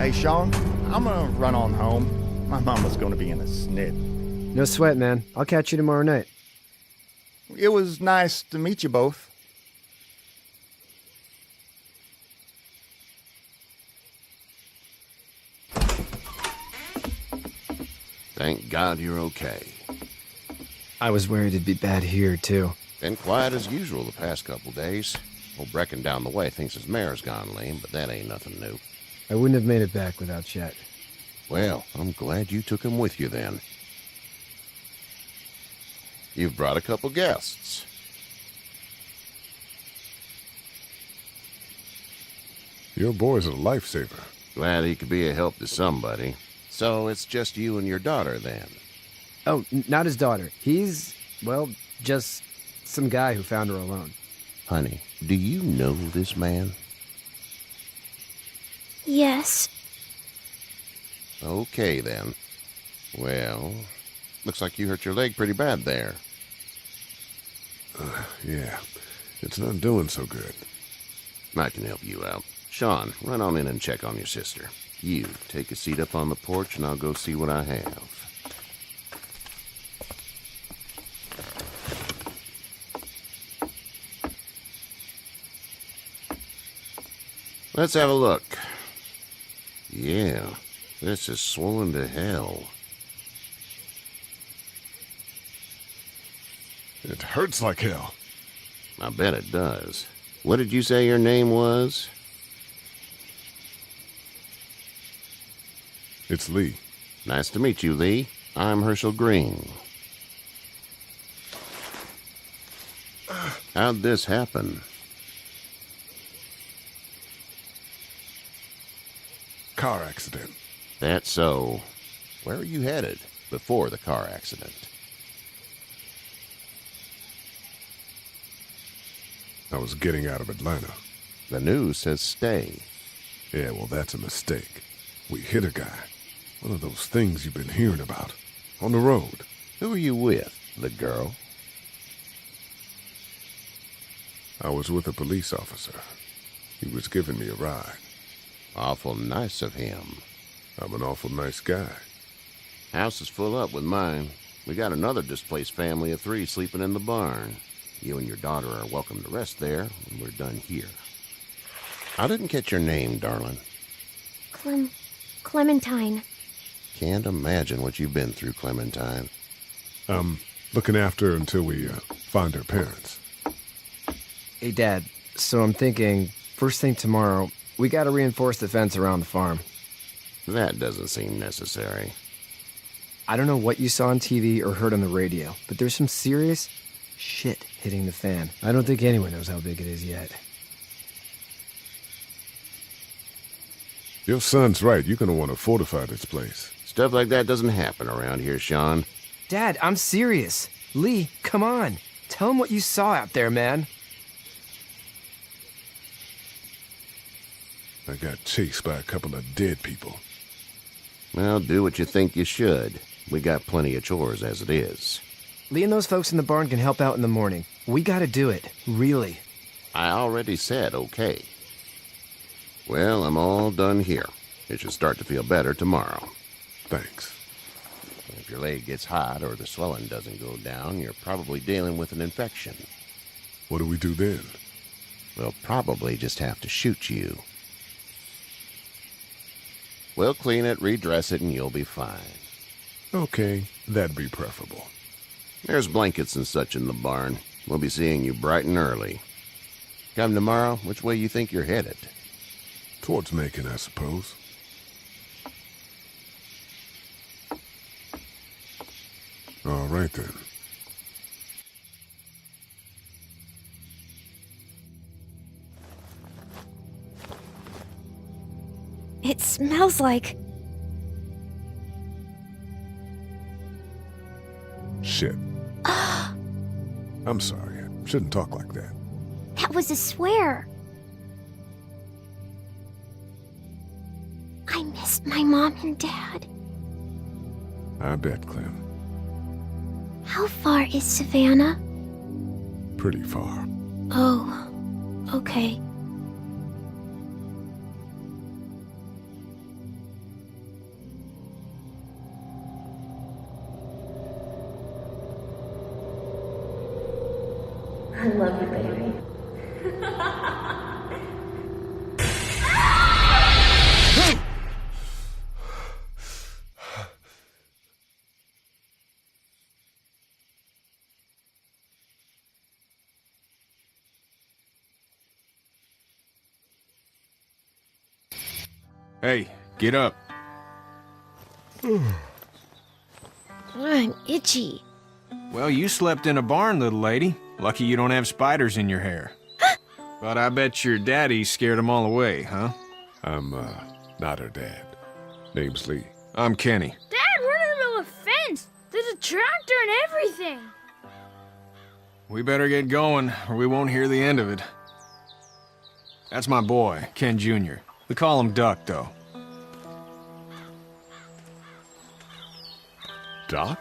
Hey, Sean, I'm gonna run on home. My mama's gonna be in a snit. No sweat, man. I'll catch you tomorrow night. It was nice to meet you both. Thank God you're okay. I was worried it'd be bad here, too. Been quiet as usual the past couple days. Old Brecken down the way thinks his mare's gone lame, but that ain't nothing new. I wouldn't have made it back without Chet. Well, I'm glad you took him with you then. You've brought a couple guests. Your boy's a lifesaver. Glad he could be a help to somebody. So it's just you and your daughter then? Oh, not his daughter. He's, well, just some guy who found her alone. Honey, do you know this man? Yes. Okay, then. Well, looks like you hurt your leg pretty bad there. Yeah, it's not doing so good. I can help you out. Sean, run on in and check on your sister. You, take a seat up on the porch and I'll go see what I have. Let's have a look. Yeah, this is swollen to hell. It hurts like hell. I bet it does. What did you say your name was? It's Lee. Nice to meet you, Lee. I'm Herschel Green. How'd this happen? Car accident. That's so. Where are you headed before the car accident? I was getting out of Atlanta. The news says stay. Yeah, well, that's a mistake. We hit a guy. One of those things you've been hearing about. On the road. Who are you with? The girl? I was with a police officer. He was giving me a ride. Awful nice of him. I'm an awful nice guy. House is full up with mine. We got another displaced family of 3 sleeping in the barn. You and your daughter are welcome to rest there when we're done here. I didn't catch your name, darling. Clementine. Can't imagine what you've been through, Clementine. Looking after her until we find her parents. Hey, Dad, so I'm thinking, first thing tomorrow, we gotta reinforce the fence around the farm. That doesn't seem necessary. I don't know what you saw on TV or heard on the radio, but there's some serious shit hitting the fan. I don't think anyone knows how big it is yet. Your son's right. You're gonna want to fortify this place. Stuff like that doesn't happen around here, Sean. Dad, I'm serious. Lee, come on. Tell him what you saw out there, man. I got chased by a couple of dead people. Well, do what you think you should. We got plenty of chores as it is. Lee and those folks in the barn can help out in the morning. We gotta do it. Really. I already said okay. Well, I'm all done here. It should start to feel better tomorrow. Thanks. If your leg gets hot or the swelling doesn't go down, you're probably dealing with an infection. What do we do then? We'll probably just have to shoot you. We'll clean it, redress it, and you'll be fine. Okay, that'd be preferable. There's blankets and such in the barn. We'll be seeing you bright and early. Come tomorrow, which way you think you're headed? Towards Macon, I suppose. All right, then. It smells like... Shit. I'm sorry. I shouldn't talk like that. That was a swear. I missed my mom and dad. I bet, Clem. How far is Savannah? Pretty far. Oh, okay. I love you, baby. Hey, get up. I'm itchy. Well, you slept in a barn, little lady. Lucky you don't have spiders in your hair. But I bet your daddy scared them all away, huh? I'm, not her dad. Name's Lee. I'm Kenny. Dad, we're in the middle of a fence. There's a tractor and everything. We better get going, or we won't hear the end of it. That's my boy, Ken Jr. We call him Duck, though. Doc?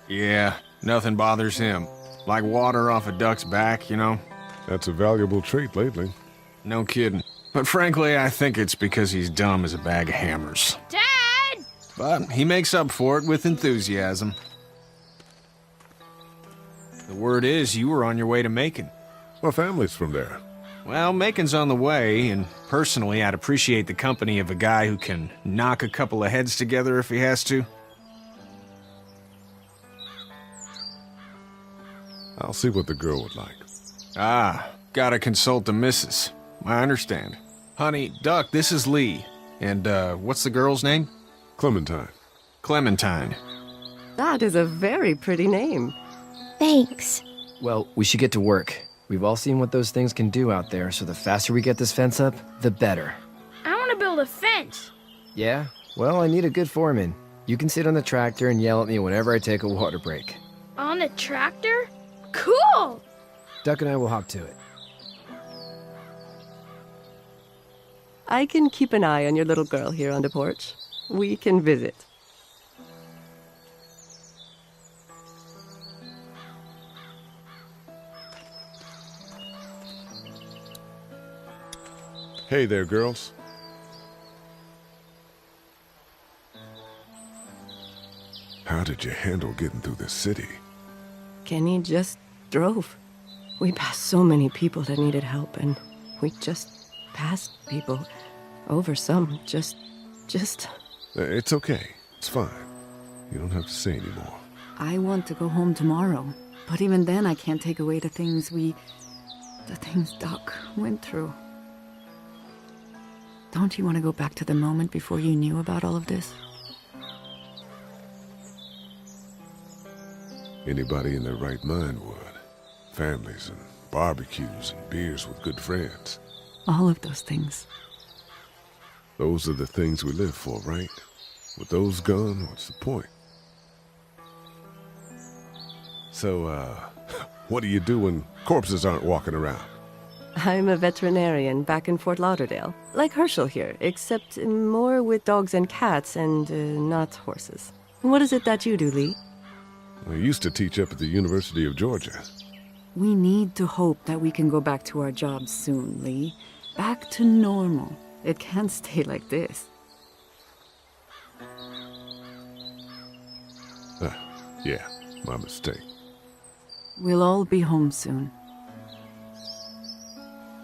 Yeah, nothing bothers him. Like water off a duck's back, you know? That's a valuable trait lately. No kidding. But frankly, I think it's because he's dumb as a bag of hammers. Dad! But he makes up for it with enthusiasm. The word is you were on your way to Macon. My family's from there. Well, Macon's on the way, and personally, I'd appreciate the company of a guy who can knock a couple of heads together if he has to. I'll see what the girl would like. Ah, gotta consult the missus. I understand. Honey, Duck, this is Lee. And, what's the girl's name? Clementine. Clementine. That is a very pretty name. Thanks. Well, we should get to work. We've all seen what those things can do out there, so the faster we get this fence up, the better. I want to build a fence. Yeah? Well, I need a good foreman. You can sit on the tractor and yell at me whenever I take a water break. On a tractor? Cool! Duck and I will hop to it. I can keep an eye on your little girl here on the porch. We can visit. Hey there, girls. How did you handle getting through the city? Kenny just drove. We passed so many people that needed help, and we just passed people. Over some, just... It's okay. It's fine. You don't have to say anymore. I want to go home tomorrow, but even then I can't take away the things Doc went through. Don't you want to go back to the moment before you knew about all of this? Anybody in their right mind would. Families and barbecues and beers with good friends. All of those things. Those are the things we live for, right? With those gone, what's the point? So, what do you do when corpses aren't walking around? I'm a veterinarian back in Fort Lauderdale. Like Herschel here, except more with dogs and cats and not horses. What is it that you do, Lee? I used to teach up at the University of Georgia. We need to hope that we can go back to our jobs soon, Lee. Back to normal. It can't stay like this. Yeah, my mistake. We'll all be home soon.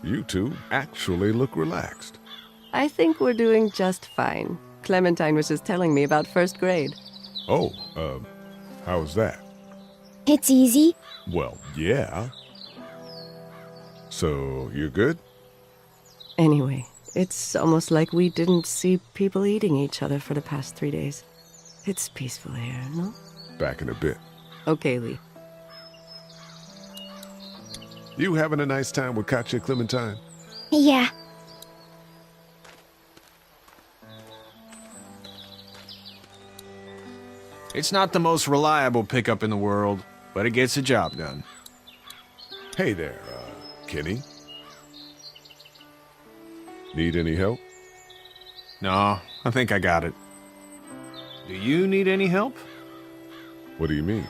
You two actually look relaxed. I think we're doing just fine. Clementine was just telling me about first grade. Oh, how's that? It's easy. Well, yeah. So, you're good? Anyway, it's almost like we didn't see people eating each other for the past 3 days. It's peaceful here, no? Back in a bit. Okay, Lee. You having a nice time with Katya, Clementine? Yeah. It's not the most reliable pickup in the world, but it gets the job done. Hey there, Kenny. Need any help? No, I think I got it. Do you need any help? What do you mean?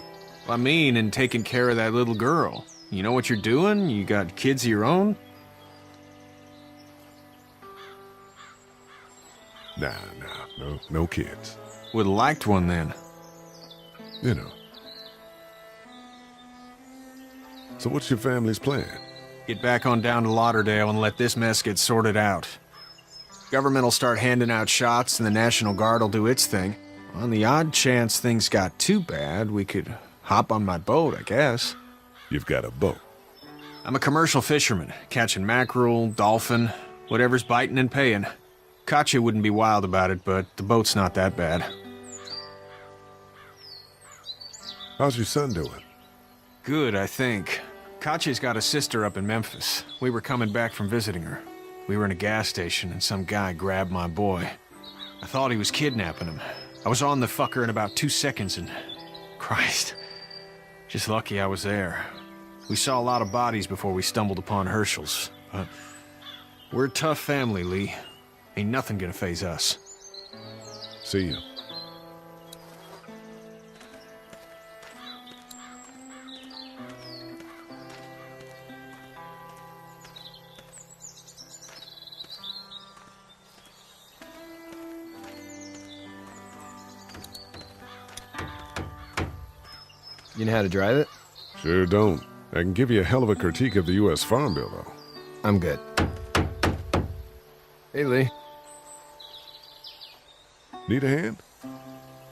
I mean, in taking care of that little girl. You know what you're doing? You got kids of your own? Nah, no kids. Would've liked one then. You know. So what's your family's plan? Get back on down to Lauderdale and let this mess get sorted out. Government will start handing out shots and the National Guard will do its thing. On the odd chance things got too bad, we could hop on my boat, I guess. You've got a boat. I'm a commercial fisherman, catching mackerel, dolphin, whatever's biting and paying. Katya wouldn't be wild about it, but the boat's not that bad. How's your son doing? Good, I think. Katya's got a sister up in Memphis. We were coming back from visiting her. We were in a gas station and some guy grabbed my boy. I thought he was kidnapping him. I was on the fucker in about 2 seconds and... Christ. Just lucky I was there. We saw a lot of bodies before we stumbled upon Herschel's, but... We're a tough family, Lee. Ain't nothing gonna faze us. See you. You know how to drive it? Sure don't. I can give you a hell of a critique of the U.S. Farm Bill, though. I'm good. Hey, Lee. Need a hand?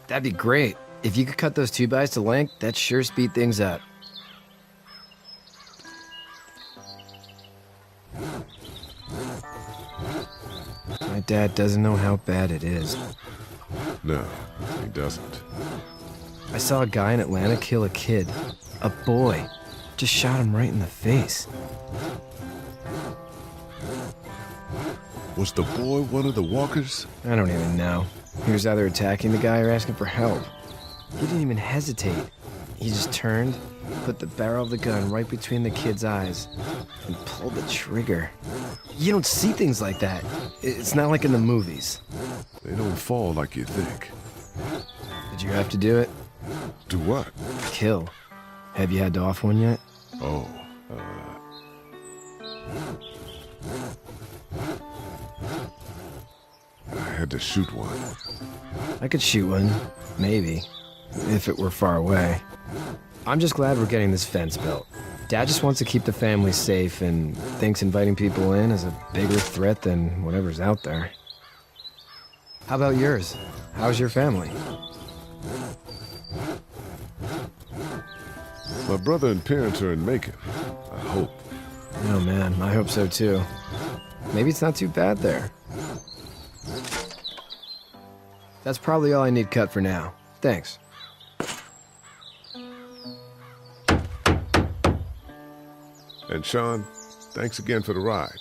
That'd be great. If you could cut those 2x to length, that'd sure speed things up. My dad doesn't know how bad it is. No, he doesn't. I saw a guy in Atlanta kill a kid. A boy. Just shot him right in the face. Was the boy one of the walkers? I don't even know. He was either attacking the guy or asking for help. He didn't even hesitate. He just turned, put the barrel of the gun right between the kid's eyes, and pulled the trigger. You don't see things like that. It's not like in the movies. They don't fall like you think. Did you have to do it? Do what? Kill. Have you had to off one yet? Oh, I had to shoot one. I could shoot one. Maybe. If it were far away. I'm just glad we're getting this fence built. Dad just wants to keep the family safe and thinks inviting people in is a bigger threat than whatever's out there. How about yours? How's your family? My brother and parents are in Macon. I hope. Oh man, I hope so too. Maybe it's not too bad there. That's probably all I need cut for now. Thanks. And Sean, thanks again for the ride.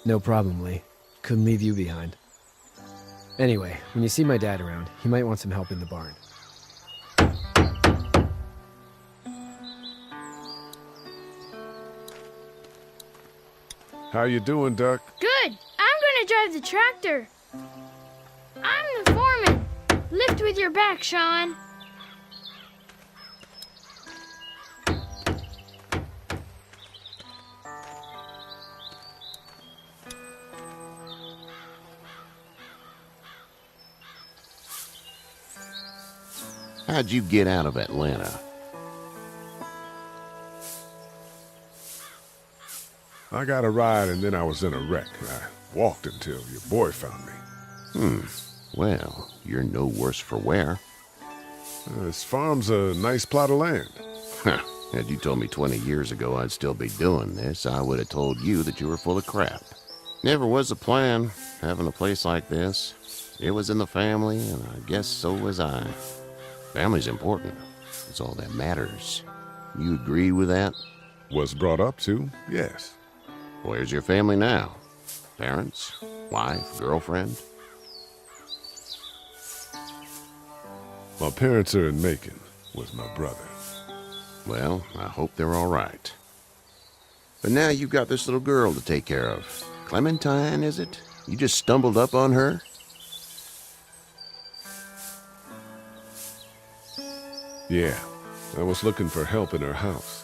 No problem, Lee. Couldn't leave you behind. Anyway, when you see my dad around, he might want some help in the barn. How you doing, Duck? Good. I'm gonna drive the tractor. I'm the foreman. Lift with your back, Sean. How'd you get out of Atlanta? I got a ride and then I was in a wreck. I walked until your boy found me. Well, you're no worse for wear. This farm's a nice plot of land. Huh. Had you told me 20 years ago I'd still be doing this, I would have told you that you were full of crap. Never was the plan, having a place like this. It was in the family, and I guess so was I. Family's important. It's all that matters. You agree with that? Was brought up to, yes. Where's your family now? Parents? Wife? Girlfriend? My parents are in Macon with my brother. Well, I hope they're all right. But now you've got this little girl to take care of. Clementine, is it? You just stumbled up on her? Yeah, I was looking for help in her house.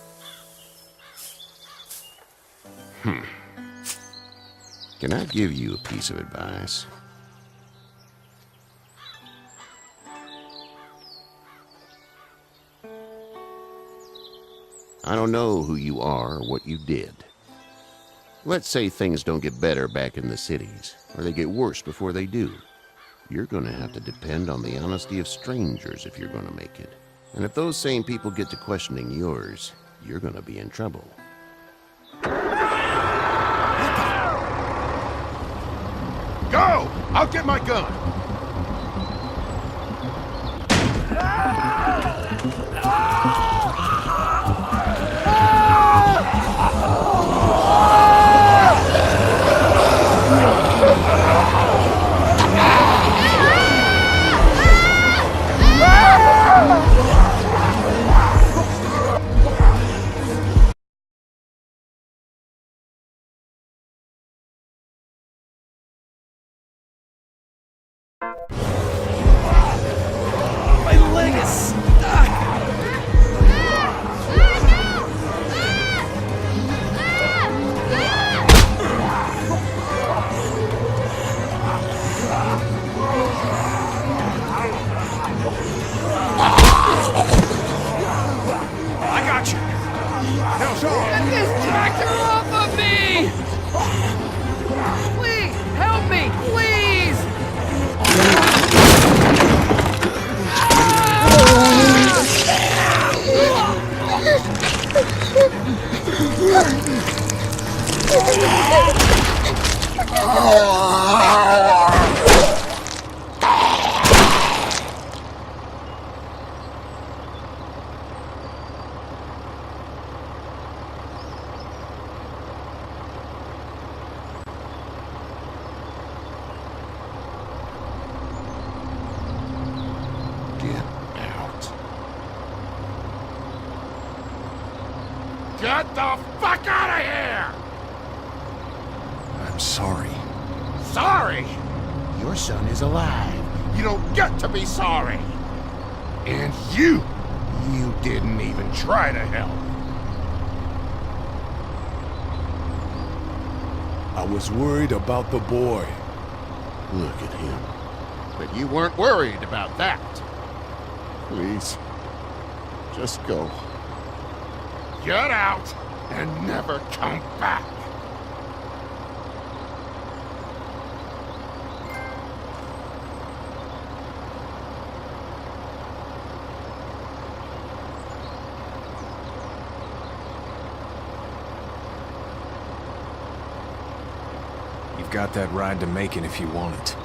Can I give you a piece of advice? I don't know who you are or what you did. Let's say things don't get better back in the cities, or they get worse before they do. You're gonna have to depend on the honesty of strangers if you're gonna make it. And if those same people get to questioning yours, you're gonna be in trouble. Go! I'll get my gun! My leg is stuck! I got you. Now, Sean. Get this tractor off of me! Please, help me, please! Get out. Get the fuck out of here! I'm sorry. Sorry? Your son is alive. You don't get to be sorry. And you didn't even try to help. I was worried about the boy. Look at him. But you weren't worried about that. Please, just go. Get out and never come back. You've got that ride to Macon if you want it.